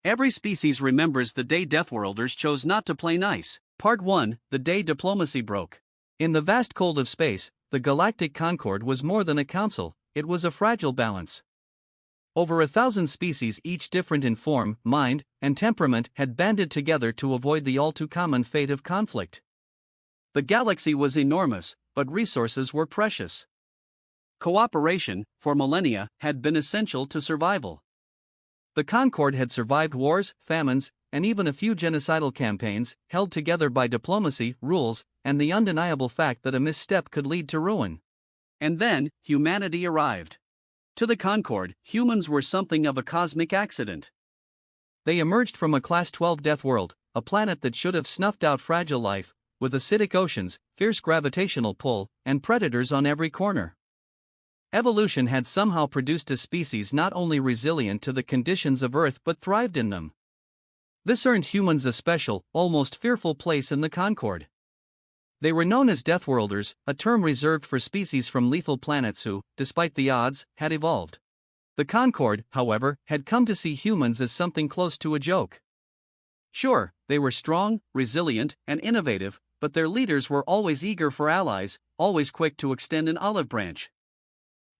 Every species remembers the day Deathworlders chose not to play nice. Part 1, the day diplomacy broke. In the vast cold of space, the galactic concord was more than a council, it was a fragile balance. Over 1,000 species, each different in form, mind, and temperament, had banded together to avoid the all-too-common fate of conflict. The galaxy was enormous, but resources were precious. Cooperation, for millennia, had been essential to survival. The Concord had survived wars, famines, and even a few genocidal campaigns, held together by diplomacy, rules, and the undeniable fact that a misstep could lead to ruin. And then, humanity arrived. To the Concord, humans were something of a cosmic accident. They emerged from a Class 12 death world, a planet that should have snuffed out fragile life, with acidic oceans, fierce gravitational pull, and predators on every corner. Evolution had somehow produced a species not only resilient to the conditions of Earth but thrived in them. This earned humans a special, almost fearful place in the Concord. They were known as Deathworlders, a term reserved for species from lethal planets who, despite the odds, had evolved. The Concord, however, had come to see humans as something close to a joke. Sure, they were strong, resilient, and innovative, but their leaders were always eager for allies, always quick to extend an olive branch.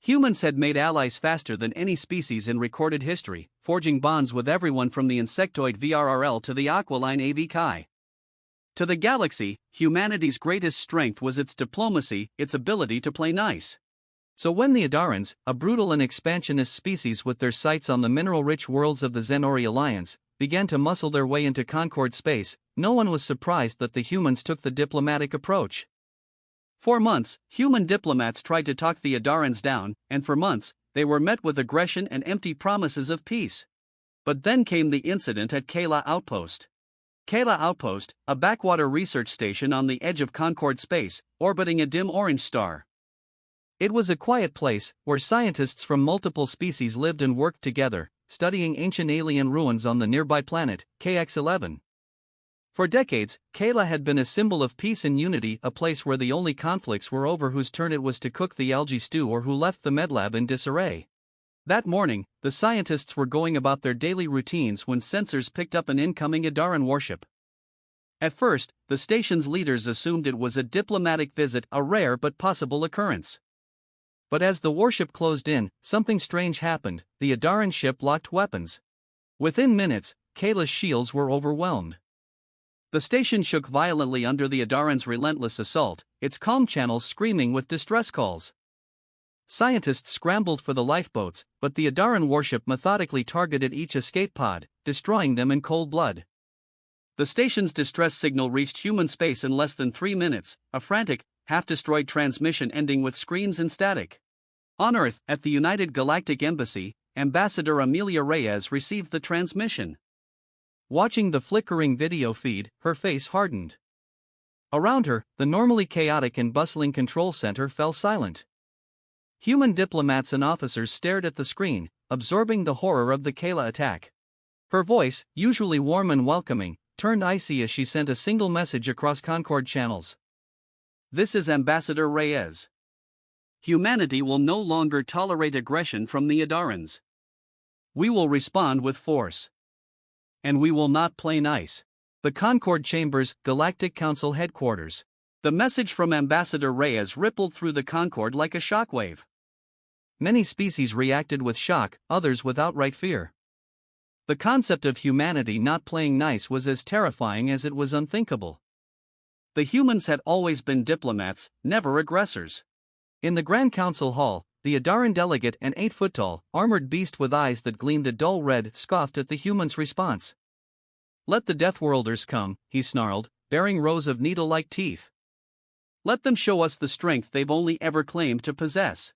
Humans had made allies faster than any species in recorded history, forging bonds with everyone from the insectoid VRRL to the aquiline AV Chi. To the galaxy, humanity's greatest strength was its diplomacy, its ability to play nice. So when the Adarans, a brutal and expansionist species with their sights on the mineral-rich worlds of the Zenori Alliance, began to muscle their way into Concord space, no one was surprised that the humans took the diplomatic approach. For months, human diplomats tried to talk the Adarans down, and for months, they were met with aggression and empty promises of peace. But then came the incident at Kayla Outpost. Kayla Outpost, a backwater research station on the edge of Concord space, orbiting a dim orange star. It was a quiet place, where scientists from multiple species lived and worked together, studying ancient alien ruins on the nearby planet, KX-11. For decades, Kayla had been a symbol of peace and unity, a place where the only conflicts were over whose turn it was to cook the algae stew or who left the medlab in disarray. That morning, the scientists were going about their daily routines when sensors picked up an incoming Adaran warship. At first, the station's leaders assumed it was a diplomatic visit, a rare but possible occurrence. But as the warship closed in, something strange happened. The Adaran ship locked weapons. Within minutes, Kayla's shields were overwhelmed. The station shook violently under the Adarans' relentless assault, its comm channels screaming with distress calls. Scientists scrambled for the lifeboats, but the Adaran warship methodically targeted each escape pod, destroying them in cold blood. The station's distress signal reached human space in less than 3 minutes, a frantic, half-destroyed transmission ending with screams and static. On Earth, at the United Galactic Embassy, Ambassador Amelia Reyes received the transmission. Watching the flickering video feed, her face hardened. Around her, the normally chaotic and bustling control center fell silent. Human diplomats and officers stared at the screen, absorbing the horror of the Kayla attack. Her voice, usually warm and welcoming, turned icy as she sent a single message across Concord channels. This is Ambassador Reyes. Humanity will no longer tolerate aggression from the Adarans. We will respond with force. And we will not play nice. The Concord Chambers, Galactic Council Headquarters. The message from Ambassador Reyes rippled through the Concord like a shockwave. Many species reacted with shock, others with outright fear. The concept of humanity not playing nice was as terrifying as it was unthinkable. The humans had always been diplomats, never aggressors. In the Grand Council Hall, the Adaran delegate, an 8-foot-tall, armored beast with eyes that gleamed a dull red, scoffed at the humans' response. Let the Deathworlders come, he snarled, baring rows of needle-like teeth. Let them show us the strength they've only ever claimed to possess.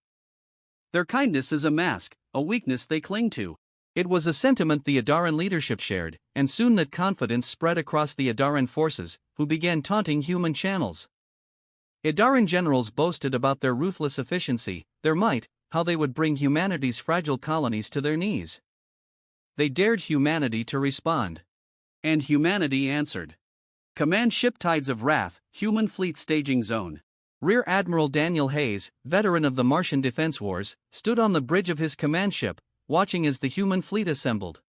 Their kindness is a mask, a weakness they cling to. It was a sentiment the Adaran leadership shared, and soon that confidence spread across the Adaran forces, who began taunting human channels. Adaran generals boasted about their ruthless efficiency, their might, how they would bring humanity's fragile colonies to their knees. They dared humanity to respond. And humanity answered. Command Ship Tides of Wrath, Human Fleet Staging Zone. Rear Admiral Daniel Hayes, veteran of the Martian Defense Wars, stood on the bridge of his command ship, watching as the human fleet assembled.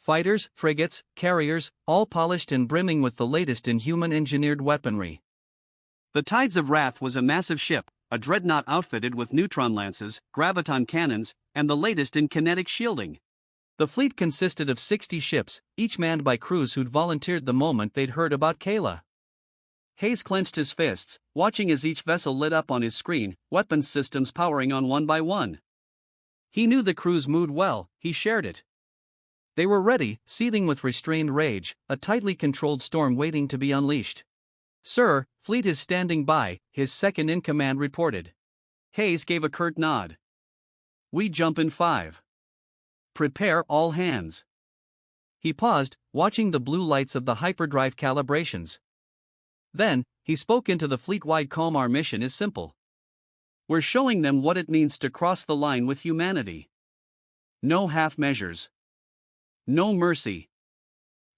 Fighters, frigates, carriers, all polished and brimming with the latest in human-engineered weaponry. The Tides of Wrath was a massive ship, a dreadnought outfitted with neutron lances, graviton cannons, and the latest in kinetic shielding. The fleet consisted of 60 ships, each manned by crews who'd volunteered the moment they'd heard about Kayla. Hayes clenched his fists, watching as each vessel lit up on his screen, weapons systems powering on one by one. He knew the crew's mood well, he shared it. They were ready, seething with restrained rage, a tightly controlled storm waiting to be unleashed. "Sir, fleet is standing by," his second-in-command reported. Hayes gave a curt nod. "We jump in 5. Prepare all hands." He paused, watching the blue lights of the hyperdrive calibrations. Then, he spoke into the fleet-wide calm. "Our mission is simple. We're showing them what it means to cross the line with humanity. No half measures. No mercy.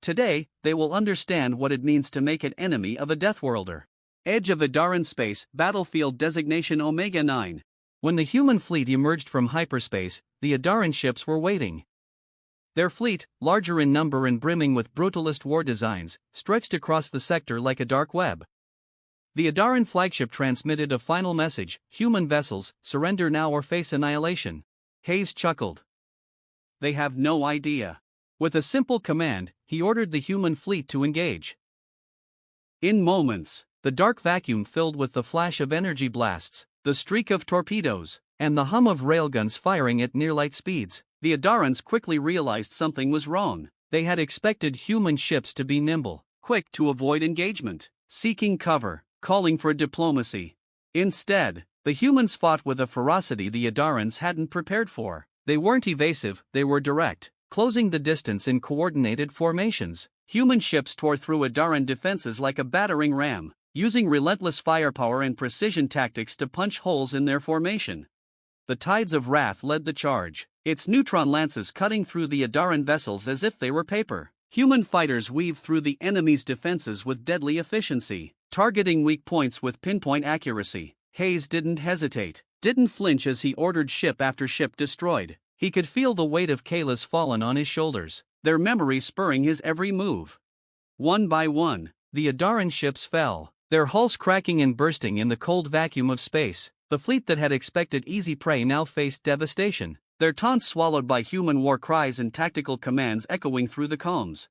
Today, they will understand what it means to make an enemy of a Deathworlder." Edge of Adaran space, battlefield designation Omega 9. When the human fleet emerged from hyperspace, the Adaran ships were waiting. Their fleet, larger in number and brimming with brutalist war designs, stretched across the sector like a dark web. The Adaran flagship transmitted a final message: "Human vessels, surrender now or face annihilation." Hayes chuckled. They have no idea. With a simple command, he ordered the human fleet to engage. In moments, the dark vacuum filled with the flash of energy blasts, the streak of torpedoes, and the hum of railguns firing at near-light speeds. The Adarans quickly realized something was wrong. They had expected human ships to be nimble, quick to avoid engagement, seeking cover, calling for diplomacy. Instead, the humans fought with a ferocity the Adarans hadn't prepared for. They weren't evasive, they were direct, closing the distance in coordinated formations. Human ships tore through Adaran defenses like a battering ram, using relentless firepower and precision tactics to punch holes in their formation. The Tides of Wrath led the charge, its neutron lances cutting through the Adaran vessels as if they were paper. Human fighters weaved through the enemy's defenses with deadly efficiency, targeting weak points with pinpoint accuracy. Hayes didn't hesitate, didn't flinch as he ordered ship after ship destroyed. He could feel the weight of Kayla's fallen on his shoulders, their memory spurring his every move. One by one, the Adaran ships fell, their hulls cracking and bursting in the cold vacuum of space. The fleet that had expected easy prey now faced devastation, their taunts swallowed by human war cries and tactical commands echoing through the comms.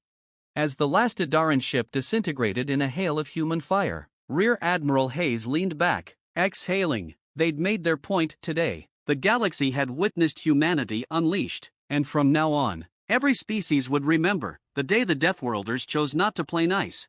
As the last Adaran ship disintegrated in a hail of human fire, Rear Admiral Hayes leaned back, exhaling. They'd made their point today. The galaxy had witnessed humanity unleashed, and from now on, every species would remember the day the Deathworlders chose not to play nice.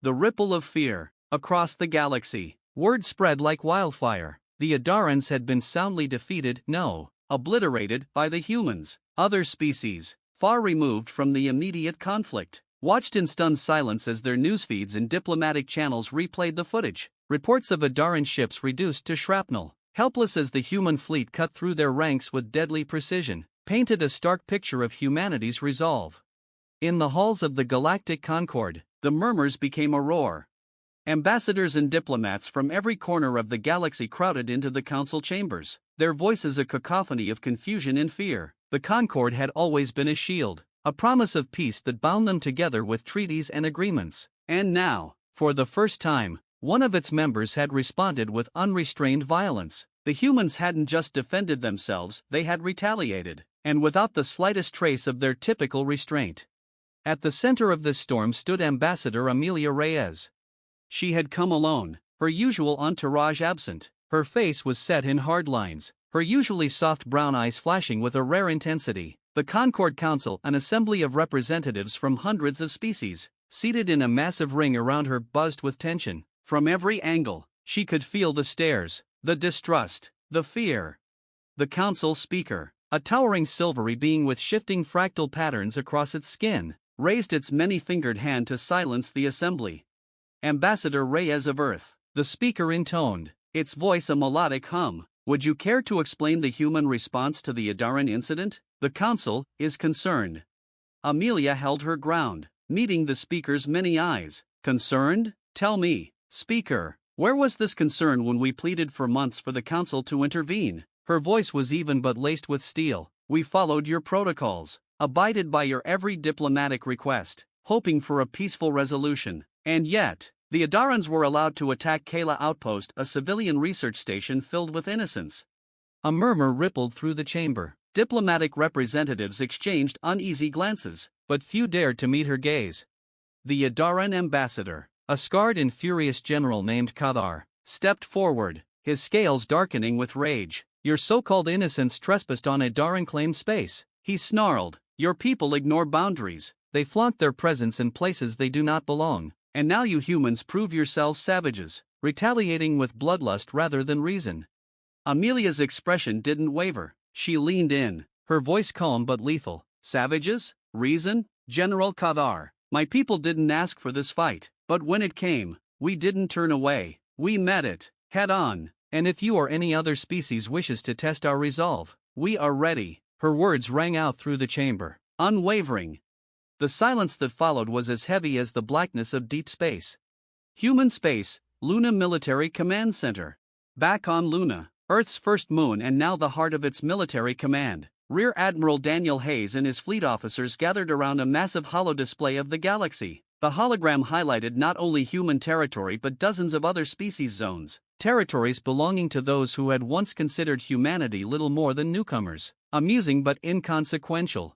The ripple of fear across the galaxy. Word spread like wildfire. The Adarans had been soundly defeated, no, obliterated by the humans. Other species, far removed from the immediate conflict, watched in stunned silence as their newsfeeds and diplomatic channels replayed the footage. Reports of Adaran ships reduced to shrapnel, helpless as the human fleet cut through their ranks with deadly precision, painted a stark picture of humanity's resolve. In the halls of the Galactic Concord, the murmurs became a roar. Ambassadors and diplomats from every corner of the galaxy crowded into the council chambers, their voices a cacophony of confusion and fear. The Concord had always been a shield, a promise of peace that bound them together with treaties and agreements. And now, for the first time, one of its members had responded with unrestrained violence. The humans hadn't just defended themselves, they had retaliated, and without the slightest trace of their typical restraint. At the center of this storm stood Ambassador Amelia Reyes. She had come alone, her usual entourage absent. Her face was set in hard lines, her usually soft brown eyes flashing with a rare intensity. The Concord Council, an assembly of representatives from hundreds of species, seated in a massive ring around her, buzzed with tension. From every angle, she could feel the stares, the distrust, the fear. The council speaker, a towering silvery being with shifting fractal patterns across its skin, raised its many-fingered hand to silence the assembly. Ambassador Reyes of Earth, the speaker intoned, its voice a melodic hum. Would you care to explain the human response to the Adaran incident? The council is concerned. Amelia held her ground, meeting the speaker's many eyes. Concerned? Tell me, speaker, where was this concern when we pleaded for months for the council to intervene? Her voice was even but laced with steel. We followed your protocols. abided by your every diplomatic request, hoping for a peaceful resolution. And yet, the Adarans were allowed to attack Kayla Outpost, a civilian research station filled with innocents. A murmur rippled through the chamber. Diplomatic representatives exchanged uneasy glances, but few dared to meet her gaze. The Adaran ambassador, a scarred and furious general named Kadar, stepped forward, his scales darkening with rage. "Your so-called innocents trespassed on Adaran-claimed space," he snarled. "Your people ignore boundaries, they flaunt their presence in places they do not belong, and now you humans prove yourselves savages, retaliating with bloodlust rather than reason." Amelia's expression didn't waver. She leaned in, her voice calm but lethal. "Savages? Reason? General Kadar, my people didn't ask for this fight, but when it came, we didn't turn away. We met it, head on, and if you or any other species wishes to test our resolve, we are ready." Her words rang out through the chamber, unwavering. The silence that followed was as heavy as the blackness of deep space. Human space, Luna Military Command Center. Back on Luna, Earth's first moon and now the heart of its military command, Rear Admiral Daniel Hayes and his fleet officers gathered around a massive holodisplay of the galaxy. The hologram highlighted not only human territory but dozens of other species zones, territories belonging to those who had once considered humanity little more than newcomers, amusing but inconsequential.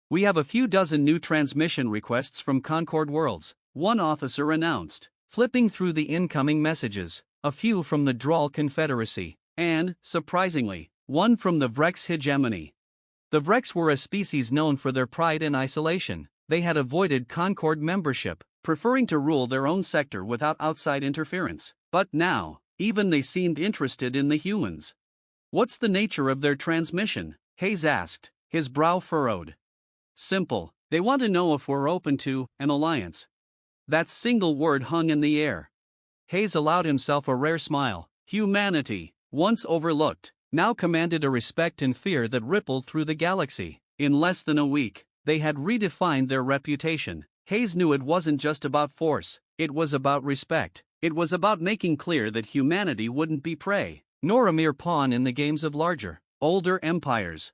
"We have a few dozen new transmission requests from Concord Worlds," one officer announced, flipping through the incoming messages. "A few from the Drawl Confederacy, and, surprisingly, one from the Vrex Hegemony." The Vrex were a species known for their pride and isolation. They had avoided Concord membership, preferring to rule their own sector without outside interference. But now, even they seemed interested in the humans. "What's the nature of their transmission?" Hayes asked, his brow furrowed. "Simple. They want to know if we're open to an alliance." That single word hung in the air. Hayes allowed himself a rare smile. Humanity, once overlooked, now commanded a respect and fear that rippled through the galaxy. In less than a week, they had redefined their reputation. Hayes knew it wasn't just about force, it was about respect. It was about making clear that humanity wouldn't be prey, nor a mere pawn in the games of larger, older empires.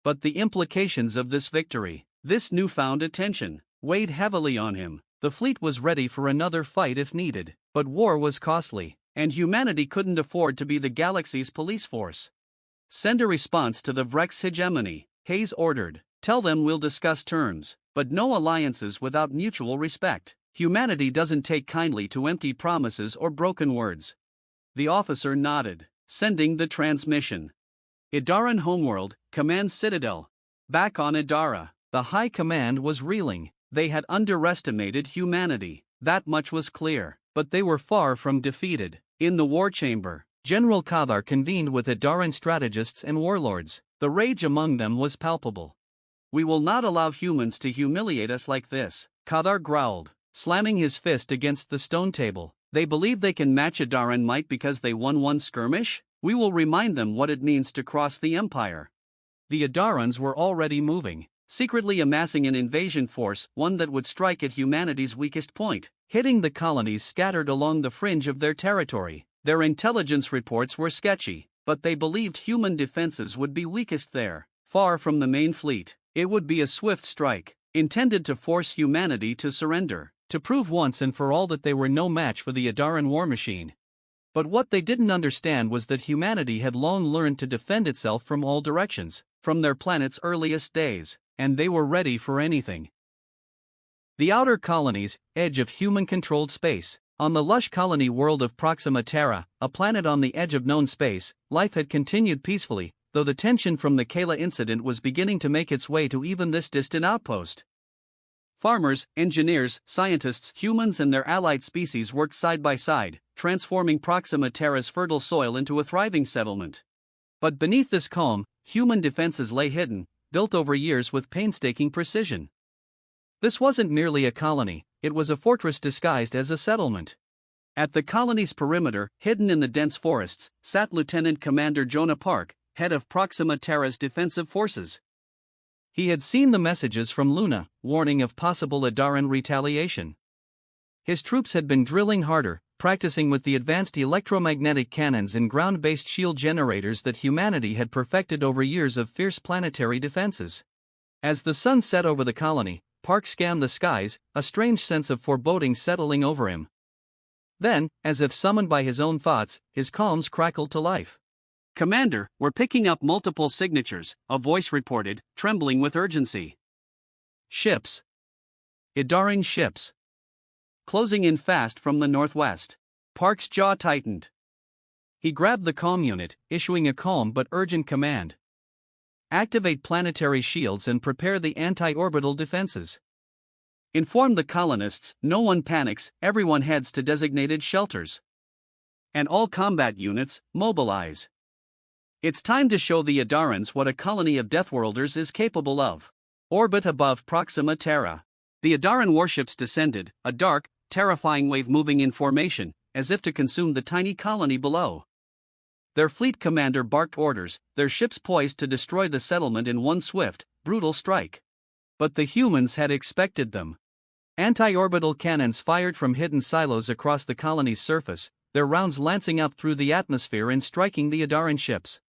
But the implications of this victory, this newfound attention, weighed heavily on him. The fleet was ready for another fight if needed, but war was costly, and humanity couldn't afford to be the galaxy's police force. "Send a response to the Vrex Hegemony," Hayes ordered. "Tell them we'll discuss terms, but no alliances without mutual respect. Humanity doesn't take kindly to empty promises or broken words." The officer nodded, sending the transmission. Idaran Homeworld, Command Citadel. Back on Idara, the High Command was reeling. They had underestimated humanity, that much was clear, but they were far from defeated. In the war chamber, General Kadar convened with Idaran strategists and warlords. The rage among them was palpable. "We will not allow humans to humiliate us like this," Kadar growled, slamming his fist against the stone table. "They believe they can match Idaran might because they won one skirmish? We will remind them what it means to cross the Empire." The Idarans were already moving, secretly amassing an invasion force, one that would strike at humanity's weakest point, hitting the colonies scattered along the fringe of their territory. Their intelligence reports were sketchy, but they believed human defenses would be weakest there, far from the main fleet. It would be a swift strike, intended to force humanity to surrender, to prove once and for all that they were no match for the Idaran war machine. But what they didn't understand was that humanity had long learned to defend itself from all directions, from their planet's earliest days, and they were ready for anything. The outer colonies, edge of human-controlled space. On the lush colony world of Proxima Terra, a planet on the edge of known space, life had continued peacefully, though the tension from the Kayla incident was beginning to make its way to even this distant outpost. Farmers, engineers, scientists, humans and their allied species worked side by side, transforming Proxima Terra's fertile soil into a thriving settlement. But beneath this calm, human defenses lay hidden, built over years with painstaking precision. This wasn't merely a colony, it was a fortress disguised as a settlement. At the colony's perimeter, hidden in the dense forests, sat Lieutenant Commander Jonah Park, head of Proxima Terra's defensive forces. He had seen the messages from Luna, warning of possible Idaran retaliation. His troops had been drilling harder, practicing with the advanced electromagnetic cannons and ground-based shield generators that humanity had perfected over years of fierce planetary defenses. As the sun set over the colony, Park scanned the skies, a strange sense of foreboding settling over him. Then, as if summoned by his own thoughts, his calms crackled to life. "Commander, we're picking up multiple signatures," a voice reported, trembling with urgency. "Ships. Idaran ships. Closing in fast from the northwest." Park's jaw tightened. He grabbed the comm unit, issuing a calm but urgent command. "Activate planetary shields and prepare the anti-orbital defenses. Inform the colonists, no one panics, everyone heads to designated shelters. And all combat units, mobilize. It's time to show the Idarans what a colony of Deathworlders is capable of." Orbit above Proxima Terra. The Idaran warships descended, a dark, terrifying wave moving in formation, as if to consume the tiny colony below. Their fleet commander barked orders, their ships poised to destroy the settlement in one swift, brutal strike. But the humans had expected them. Anti-orbital cannons fired from hidden silos across the colony's surface, their rounds lancing up through the atmosphere and striking the Idaran ships.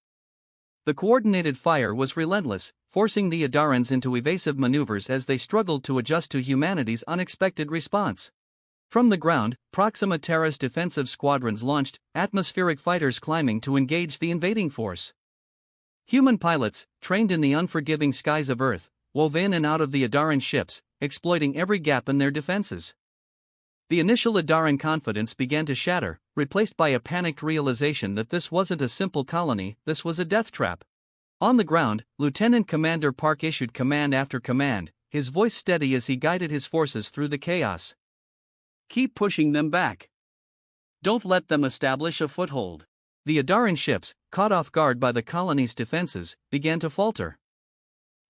The coordinated fire was relentless, forcing the Idarans into evasive maneuvers as they struggled to adjust to humanity's unexpected response. From the ground, Proxima Terra's defensive squadrons launched, atmospheric fighters climbing to engage the invading force. Human pilots, trained in the unforgiving skies of Earth, wove in and out of the Idaran ships, exploiting every gap in their defenses. The initial Idaran confidence began to shatter, replaced by a panicked realization that this wasn't a simple colony, this was a death trap. On the ground, Lieutenant Commander Park issued command after command, his voice steady as he guided his forces through the chaos. "Keep pushing them back. Don't let them establish a foothold." The Idaran ships, caught off guard by the colony's defenses, began to falter.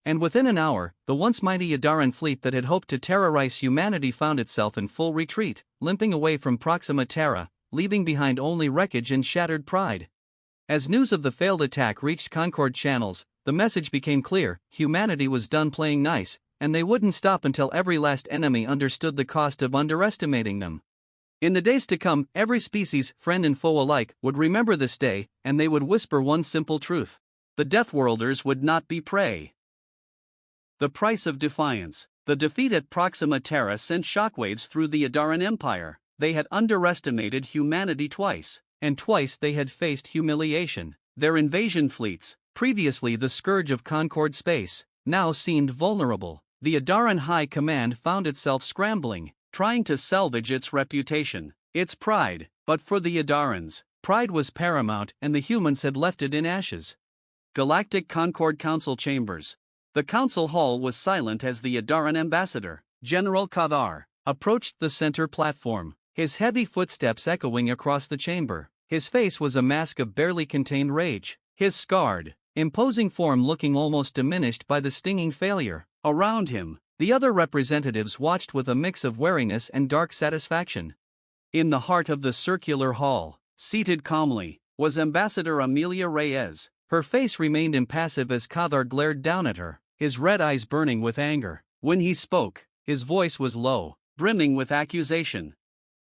And within an hour, the once mighty Idaran fleet that had hoped to terrorize humanity found itself in full retreat, limping away from Proxima Terra, leaving behind only wreckage and shattered pride. As news of the failed attack reached Concord channels, the message became clear: humanity was done playing nice, and they wouldn't stop until every last enemy understood the cost of underestimating them. In the days to come, every species, friend and foe alike, would remember this day, and they would whisper one simple truth: the Deathworlders would not be prey. The price of defiance. The defeat at Proxima Terra sent shockwaves through the Idaran Empire. They had underestimated humanity twice, and twice they had faced humiliation. Their invasion fleets, previously the scourge of Concord space, now seemed vulnerable. The Idaran High Command found itself scrambling, trying to salvage its reputation, its pride. But for the Idarans, pride was paramount and the humans had left it in ashes. Galactic Concord Council Chambers. The council hall was silent as the Idaran ambassador, General Kadar, approached the center platform, his heavy footsteps echoing across the chamber. His face was a mask of barely contained rage, his scarred, imposing form looking almost diminished by the stinging failure. Around him, the other representatives watched with a mix of wariness and dark satisfaction. In the heart of the circular hall, seated calmly, was Ambassador Amelia Reyes. Her face remained impassive as Kadar glared down at her, his red eyes burning with anger. When he spoke, his voice was low, brimming with accusation.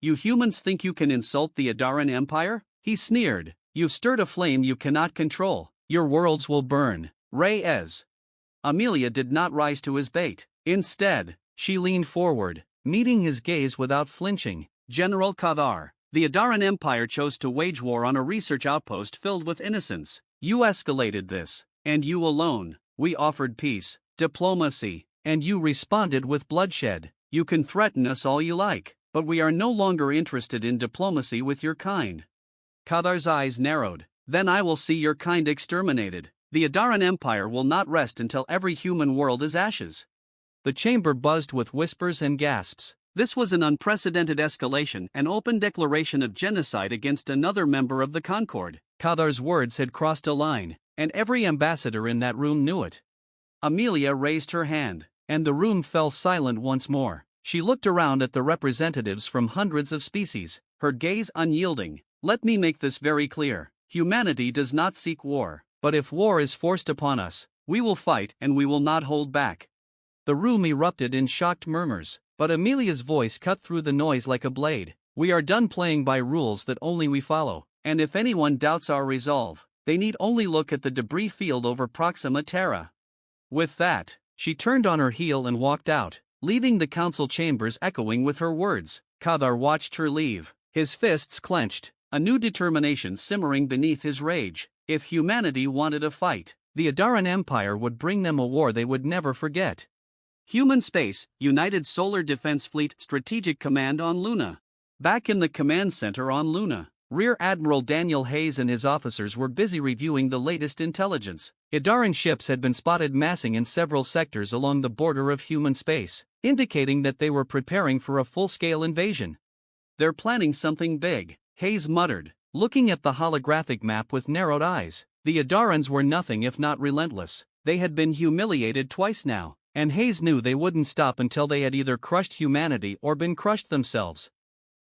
"You humans think you can insult the Idaran Empire?" he sneered. "You've stirred a flame you cannot control. Your worlds will burn." Reyes. Amelia did not rise to his bait. Instead, she leaned forward, meeting his gaze without flinching. "General Kadar, the Idaran Empire chose to wage war on a research outpost filled with innocents. You escalated this, and you alone. We offered peace, diplomacy, and you responded with bloodshed. You can threaten us all you like, but we are no longer interested in diplomacy with your kind." Kadar's eyes narrowed. "Then I will see your kind exterminated. The Idaran Empire will not rest until every human world is ashes." The chamber buzzed with whispers and gasps. This was an unprecedented escalation, an open declaration of genocide against another member of the Concord. Kadar's words had crossed a line, and every ambassador in that room knew it. Amelia raised her hand, and the room fell silent once more. She looked around at the representatives from hundreds of species, her gaze unyielding. "Let me make this very clear. Humanity does not seek war, but if war is forced upon us, we will fight and we will not hold back." The room erupted in shocked murmurs, but Amelia's voice cut through the noise like a blade. "We are done playing by rules that only we follow, and if anyone doubts our resolve, they need only look at the debris field over Proxima Terra." With that, She turned on her heel and walked out, leaving the council chambers echoing with her words. Kadar watched her leave, his fists clenched, a new determination simmering beneath his rage. If humanity wanted a fight, the Adaran Empire would bring them a war they would never forget. Human Space, United Solar Defense Fleet Strategic Command on Luna. Back in the command center on Luna, Rear Admiral Daniel Hayes and his officers were busy reviewing the latest intelligence. Adaran ships had been spotted massing in several sectors along the border of human space, indicating that they were preparing for a full-scale invasion. "They're planning something big," Hayes muttered, looking at the holographic map with narrowed eyes. The Adarans were nothing if not relentless. They had been humiliated twice now, and Hayes knew they wouldn't stop until they had either crushed humanity or been crushed themselves.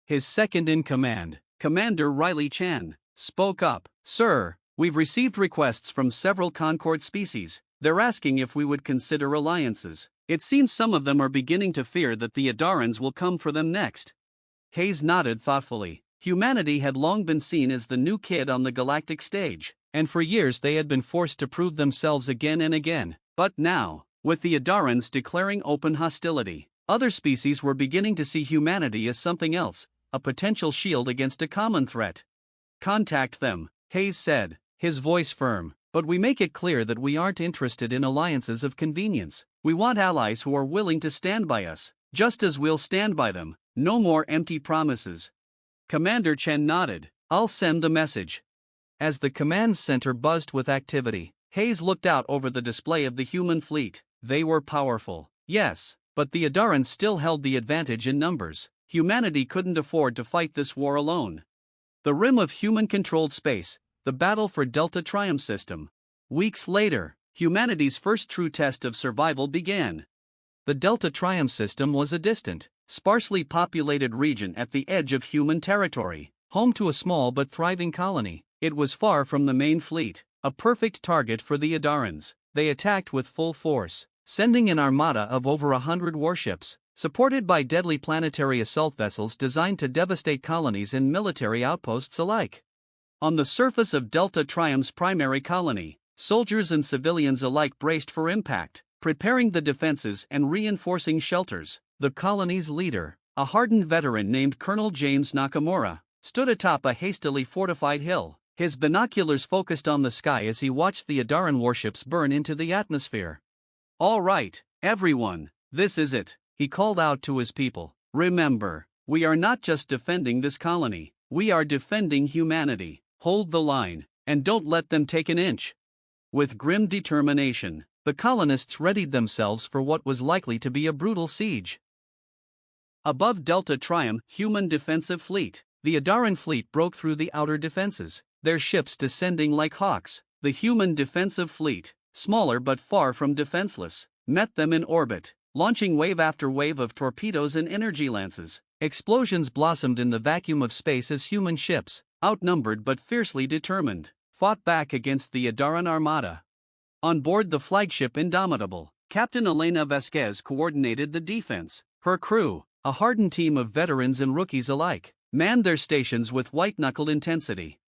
His second-in-command, Commander Riley Chan, spoke up. "Sir, we've received requests from several Concord species. They're asking if we would consider alliances. It seems some of them are beginning to fear that the Adarans will come for them next." Hayes nodded thoughtfully. Humanity had long been seen as the new kid on the galactic stage, and for years they had been forced to prove themselves again and again. But now, with the Adarans declaring open hostility, other species were beginning to see humanity as something else, a potential shield against a common threat. "Contact them," Hayes said, his voice firm, "but we make it clear that we aren't interested in alliances of convenience. We want allies who are willing to stand by us, just as we'll stand by them. No more empty promises." Commander Chen nodded. "I'll send the message." As the command center buzzed with activity, Hayes looked out over the display of the human fleet. They were powerful, yes, but the Adarans still held the advantage in numbers. Humanity couldn't afford to fight this war alone. The rim of human-controlled space, the battle for Delta Triumph system. Weeks later, humanity's first true test of survival began. The Delta Triumph system was a distant, sparsely populated region at the edge of human territory, home to a small but thriving colony. It was far from the main fleet, a perfect target for the Adarans. They attacked with full force, sending an armada of over 100 warships, supported by deadly planetary assault vessels designed to devastate colonies and military outposts alike. On the surface of Delta Triumph's primary colony, soldiers and civilians alike braced for impact, preparing the defenses and reinforcing shelters. The colony's leader, a hardened veteran named Colonel James Nakamura, stood atop a hastily fortified hill, his binoculars focused on the sky as he watched the Adaran warships burn into the atmosphere. "All right, everyone, this is it," he called out to his people. "Remember, we are not just defending this colony, we are defending humanity. Hold the line, and don't let them take an inch." With grim determination, the colonists readied themselves for what was likely to be a brutal siege. Above Delta Triumph human defensive fleet, the Adaran fleet broke through the outer defenses, their ships descending like hawks. The human defensive fleet, smaller but far from defenseless, met them in orbit, launching wave after wave of torpedoes and energy lances. Explosions blossomed in the vacuum of space as human ships, outnumbered but fiercely determined, fought back against the Adaran armada. On board the flagship Indomitable, Captain Elena Vasquez coordinated the defense. Her crew, a hardened team of veterans and rookies alike, manned their stations with white-knuckled intensity.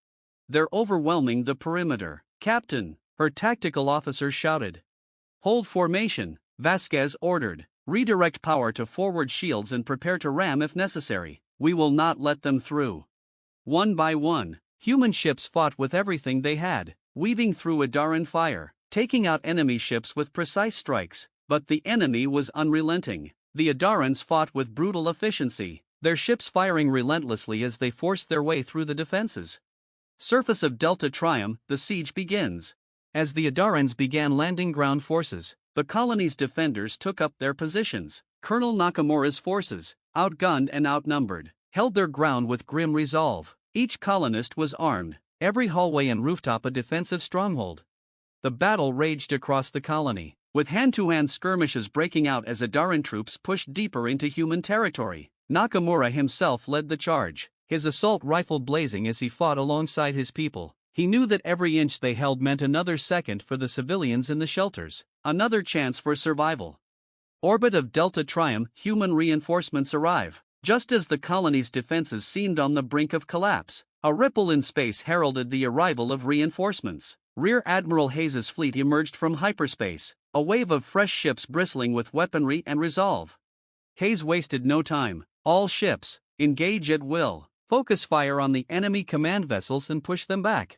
"They're overwhelming the perimeter, Captain," her tactical officer shouted. "Hold formation," Vasquez ordered. "Redirect power to forward shields and prepare to ram if necessary. We will not let them through." One by one, human ships fought with everything they had, weaving through Adaran fire, taking out enemy ships with precise strikes. But the enemy was unrelenting. The Adarans fought with brutal efficiency, their ships firing relentlessly as they forced their way through the defenses. Surface of Delta Triumph, the siege begins. As the Adarans began landing ground forces, the colony's defenders took up their positions. Colonel Nakamura's forces, outgunned and outnumbered, held their ground with grim resolve. Each colonist was armed, every hallway and rooftop a defensive stronghold. The battle raged across the colony, with hand-to-hand skirmishes breaking out as Adaran troops pushed deeper into human territory. Nakamura himself led the charge, his assault rifle blazing as he fought alongside his people. He knew that every inch they held meant another second for the civilians in the shelters, another chance for survival. Orbit of Delta Triumph, human reinforcements arrive. Just as the colony's defenses seemed on the brink of collapse, a ripple in space heralded the arrival of reinforcements. Rear Admiral Hayes's fleet emerged from hyperspace, a wave of fresh ships bristling with weaponry and resolve. Hayes wasted no time. All ships, engage at will, focus fire on the enemy command vessels and push them back.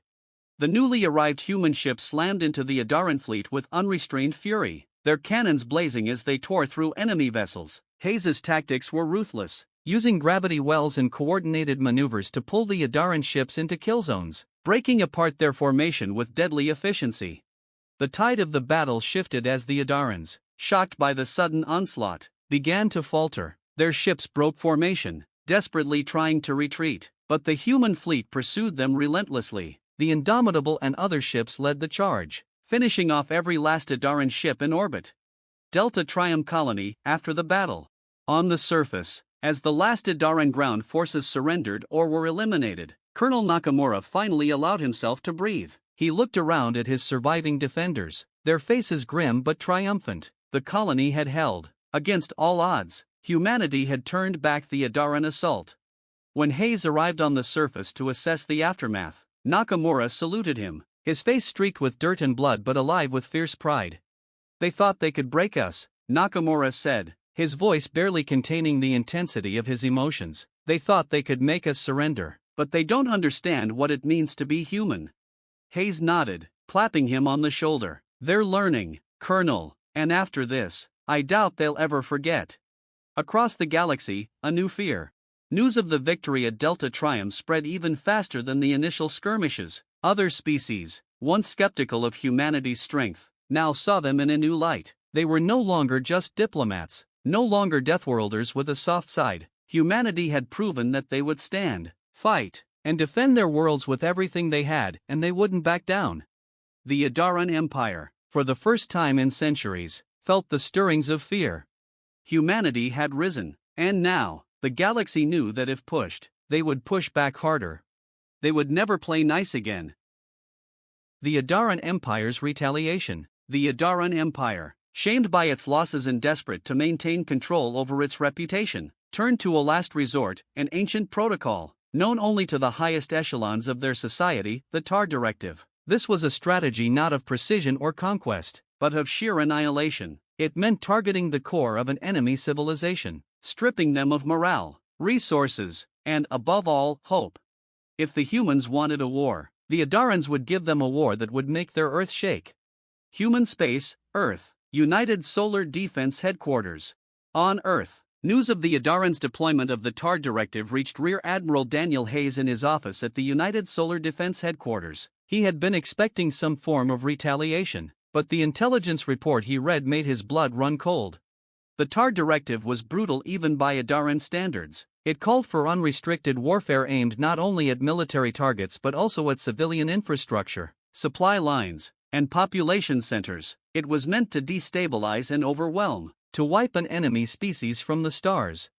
The newly arrived human ships slammed into the Adaran fleet with unrestrained fury, their cannons blazing as they tore through enemy vessels. Hayes's tactics were ruthless, using gravity wells and coordinated maneuvers to pull the Adaran ships into kill zones, breaking apart their formation with deadly efficiency. The tide of the battle shifted as the Adarans, shocked by the sudden onslaught, began to falter. Their ships broke formation, desperately trying to retreat, but the human fleet pursued them relentlessly. The Indomitable and other ships led the charge, finishing off every last Adaran ship in orbit. Delta Triumph Colony, after the battle. On the surface, as the last Adaran ground forces surrendered or were eliminated, Colonel Nakamura finally allowed himself to breathe. He looked around at his surviving defenders, their faces grim but triumphant. The colony had held. Against all odds, humanity had turned back the Adaran assault. When Hayes arrived on the surface to assess the aftermath, Nakamura saluted him, his face streaked with dirt and blood but alive with fierce pride. "They thought they could break us," Nakamura said, his voice barely containing the intensity of his emotions. "They thought they could make us surrender, but they don't understand what it means to be human." Hayes nodded, clapping him on the shoulder. "They're learning, Colonel, and after this, I doubt they'll ever forget." Across the galaxy, a new fear. News of the victory at Delta Triumph spread even faster than the initial skirmishes. Other species, once skeptical of humanity's strength, now saw them in a new light. They were no longer just diplomats, no longer Deathworlders with a soft side. Humanity had proven that they would stand, fight, and defend their worlds with everything they had, and they wouldn't back down. The Adaran Empire, for the first time in centuries, felt the stirrings of fear. Humanity had risen, and now, the galaxy knew that if pushed, they would push back harder. They would never play nice again. The Adaran Empire's retaliation. The Adaran Empire, shamed by its losses and desperate to maintain control over its reputation, turned to a last resort, an ancient protocol, known only to the highest echelons of their society, the Tar Directive. This was a strategy not of precision or conquest, but of sheer annihilation. It meant targeting the core of an enemy civilization, stripping them of morale, resources, and, above all, hope. If the humans wanted a war, the Adarans would give them a war that would make their Earth shake. Human space, Earth, United Solar Defense Headquarters. On Earth, news of the Adarans' deployment of the TAR Directive reached Rear Admiral Daniel Hayes in his office at the United Solar Defense Headquarters. He had been expecting some form of retaliation, but the intelligence report he read made his blood run cold. The TAR Directive was brutal even by Adaran standards. It called for unrestricted warfare aimed not only at military targets but also at civilian infrastructure, supply lines, and population centers. It was meant to destabilize and overwhelm, to wipe an enemy species from the stars.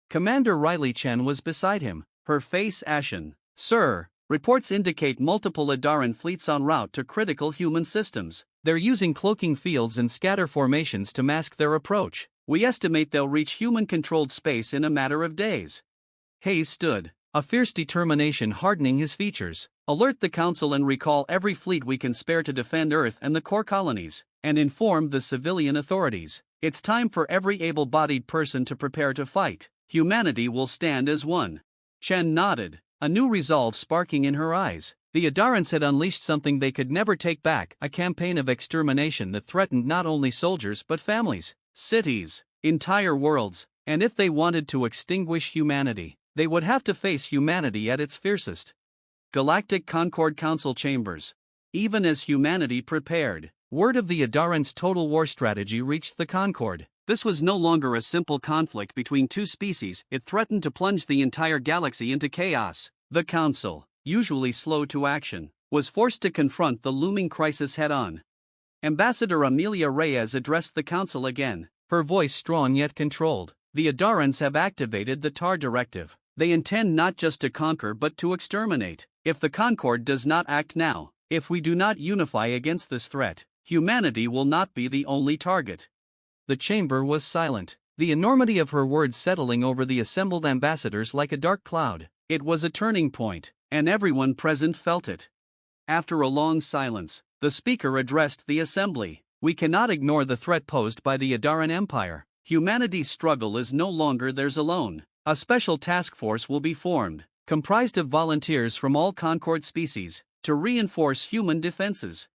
Commander Riley Chen was beside him, her face ashen. "Sir, reports indicate multiple Adaran fleets en route to critical human systems. They're using cloaking fields and scatter formations to mask their approach. We estimate they'll reach human-controlled space in a matter of days." Hayes stood, a fierce determination hardening his features. "Alert the Council and recall every fleet we can spare to defend Earth and the core colonies, and inform the civilian authorities. It's time for every able-bodied person to prepare to fight. Humanity will stand as one." Chen nodded, a new resolve sparking in her eyes. The Adarans had unleashed something they could never take back, a campaign of extermination that threatened not only soldiers but families, cities, entire worlds, and if they wanted to extinguish humanity, they would have to face humanity at its fiercest. Galactic Concord Council Chambers. Even as humanity prepared, word of the Adarans' total war strategy reached the Concord. This was no longer a simple conflict between two species, it threatened to plunge the entire galaxy into chaos. The Council, usually slow to action, was forced to confront the looming crisis head-on. Ambassador Amelia Reyes addressed the Council again, her voice strong yet controlled. "The Adarans have activated the TAR Directive. They intend not just to conquer but to exterminate. If the Concord does not act now, if we do not unify against this threat, humanity will not be the only target." The chamber was silent. the enormity of her words settling over the assembled ambassadors like a dark cloud. It was a turning point, and everyone present felt it. After a long silence, the speaker addressed the assembly. We cannot ignore the threat posed by the Adaran Empire. Humanity's struggle is no longer theirs alone. A special task force will be formed, comprised of volunteers from all Concord species, to reinforce human defenses.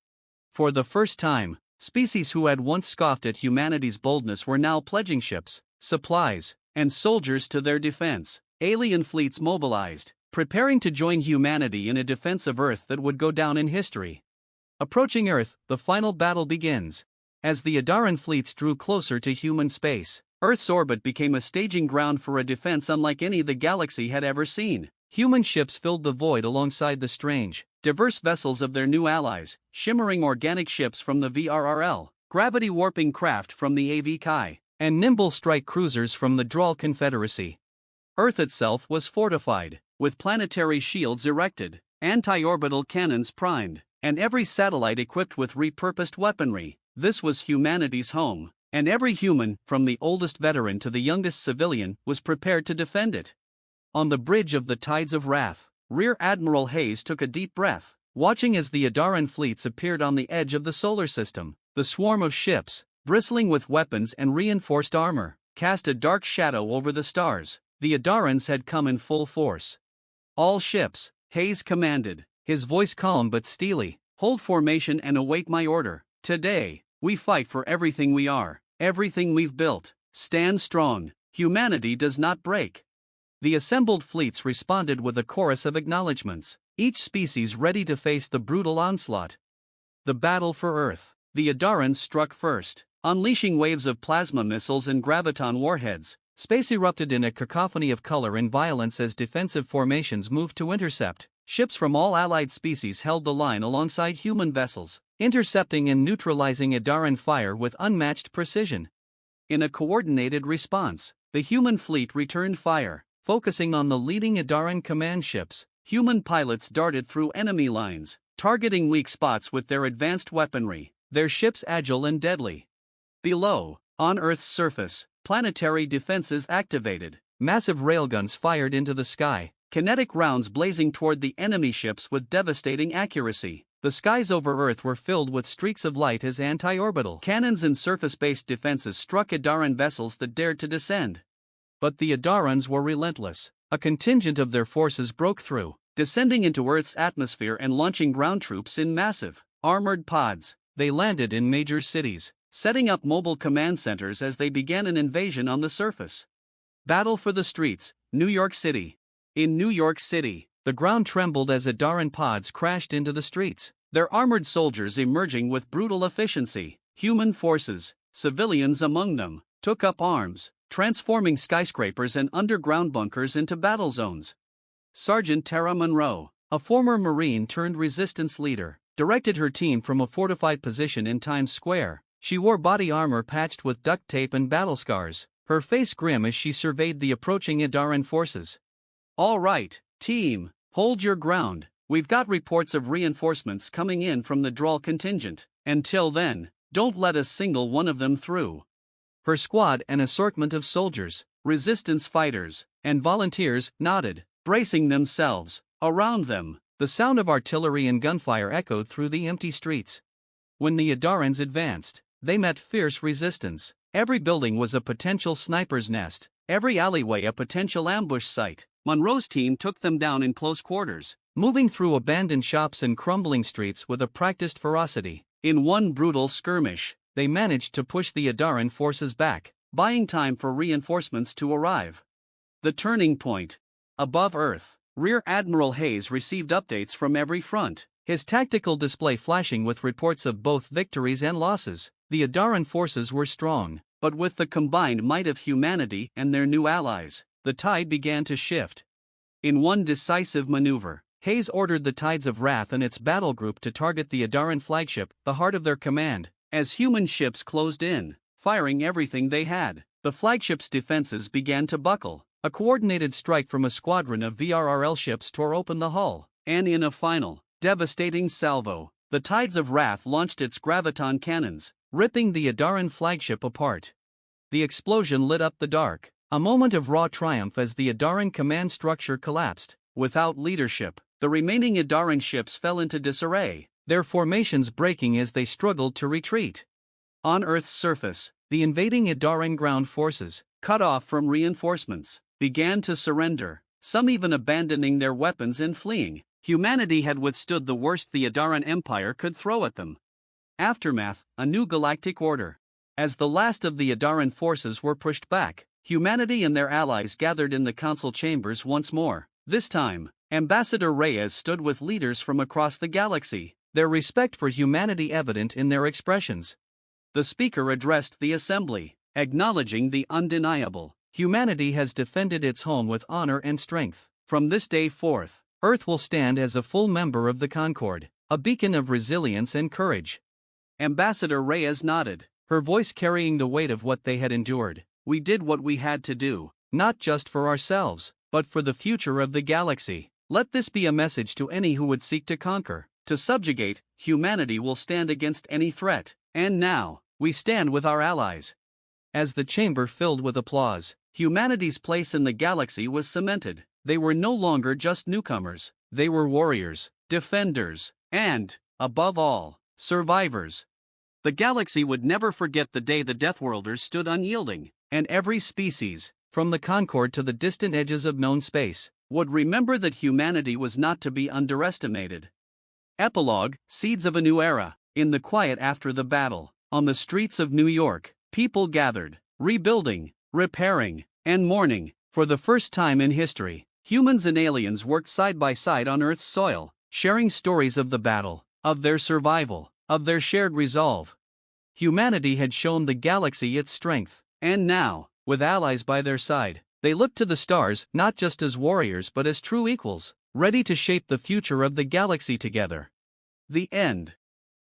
For the first time, species who had once scoffed at humanity's boldness were now pledging ships, supplies, and soldiers to their defense. Alien fleets mobilized, preparing to join humanity in a defense of Earth that would go down in history. Approaching Earth, the final battle begins. As the Adaran fleets drew closer to human space, Earth's orbit became a staging ground for a defense unlike any the galaxy had ever seen. Human ships filled the void alongside the strange, diverse vessels of their new allies, shimmering organic ships from the VRRL, gravity-warping craft from the AV Chi, and nimble strike cruisers from the Drawl Confederacy. Earth itself was fortified, with planetary shields erected, anti-orbital cannons primed, and every satellite equipped with repurposed weaponry. This was humanity's home, and every human, from the oldest veteran to the youngest civilian, was prepared to defend it. On the bridge of the Tides of Wrath, Rear Admiral Hayes took a deep breath, watching as the Adaran fleets appeared on the edge of the solar system. The swarm of ships, bristling with weapons and reinforced armor, cast a dark shadow over the stars. The Adarans had come in full force. All ships, Hayes commanded, his voice calm but steely, hold formation and await my order. Today, we fight for everything we are, everything we've built. Stand strong, humanity does not break. The assembled fleets responded with a chorus of acknowledgments, each species ready to face the brutal onslaught. The battle for Earth. The Adarans struck first, unleashing waves of plasma missiles and graviton warheads. Space erupted in a cacophony of color and violence as defensive formations moved to intercept. Ships from all allied species held the line alongside human vessels, intercepting and neutralizing Adaran fire with unmatched precision. In a coordinated response, the human fleet returned fire, focusing on the leading Adaran command ships. Human pilots darted through enemy lines, targeting weak spots with their advanced weaponry, their ships agile and deadly. Below, on Earth's surface, planetary defenses activated. Massive railguns fired into the sky, kinetic rounds blazing toward the enemy ships with devastating accuracy. The skies over Earth were filled with streaks of light as anti-orbital cannons and surface-based defenses struck Adaran vessels that dared to descend. But the Adarans were relentless. A contingent of their forces broke through, descending into Earth's atmosphere and launching ground troops in massive, armored pods. They landed in major cities, setting up mobile command centers as they began an invasion on the surface. Battle for the streets, New York City. In New York City, the ground trembled as Adaran pods crashed into the streets, their armored soldiers emerging with brutal efficiency. Human forces, civilians among them, took up arms, transforming skyscrapers and underground bunkers into battle zones. Sergeant Tara Monroe, a former Marine turned resistance leader, directed her team from a fortified position in Times Square. She wore body armor patched with duct tape and battle scars, her face grim as she surveyed the approaching Adaran forces. "All right, team, hold your ground. We've got reports of reinforcements coming in from the Drawl contingent. Until then, don't let a single one of them through." Her squad, an assortment of soldiers, resistance fighters, and volunteers, nodded, bracing themselves. Around them, the sound of artillery and gunfire echoed through the empty streets. When the Adarans advanced, they met fierce resistance. Every building was a potential sniper's nest, every alleyway a potential ambush site. Monroe's team took them down in close quarters, moving through abandoned shops and crumbling streets with a practiced ferocity. In one brutal skirmish, they managed to push the Adaran forces back, buying time for reinforcements to arrive. The turning point. Above Earth, Rear Admiral Hayes received updates from every front, his tactical display flashing with reports of both victories and losses. The Adaran forces were strong, but with the combined might of humanity and their new allies, the tide began to shift. In one decisive maneuver, Hayes ordered the Tides of Wrath and its battle group to target the Adaran flagship, the heart of their command. As human ships closed in, firing everything they had, the flagship's defenses began to buckle. A coordinated strike from a squadron of VRRL ships tore open the hull, and in a final, devastating salvo, the Tides of Wrath launched its graviton cannons, ripping the Adaran flagship apart. the explosion lit up the dark. A moment of raw triumph as the Adaran command structure collapsed. Without leadership, the remaining Adaran ships fell into disarray, their formations breaking as they struggled to retreat. On Earth's surface, the invading Adaran ground forces, cut off from reinforcements, began to surrender, some even abandoning their weapons and fleeing. Humanity had withstood the worst the Adaran Empire could throw at them. Aftermath, a new galactic order. As the last of the Adaran forces were pushed back, humanity and their allies gathered in the council chambers once more. This time, Ambassador Reyes stood with leaders from across the galaxy, their respect for humanity evident in their expressions. The speaker addressed the assembly, acknowledging the undeniable. Humanity has defended its home with honor and strength. From this day forth, Earth will stand as a full member of the Concord, a beacon of resilience and courage. Ambassador Reyes nodded, her voice carrying the weight of what they had endured. We did what we had to do, not just for ourselves, but for the future of the galaxy. Let this be a message to any who would seek to conquer, to subjugate. Humanity will stand against any threat. And now, we stand with our allies. As the chamber filled with applause, humanity's place in the galaxy was cemented. They were no longer just newcomers, they were warriors, defenders, and, above all, survivors. The galaxy would never forget the day the Deathworlders stood unyielding, and every species, from the Concord to the distant edges of known space, would remember that humanity was not to be underestimated. Epilogue, Seeds of a New Era. In the quiet after the battle, on the streets of New York, people gathered, rebuilding, repairing, and mourning. For the first time in history, humans and aliens worked side by side on Earth's soil, sharing stories of the battle, of their survival, of their shared resolve. Humanity had shown the galaxy its strength, and now, with allies by their side, they looked to the stars not just as warriors but as true equals, ready to shape the future of the galaxy together. The end.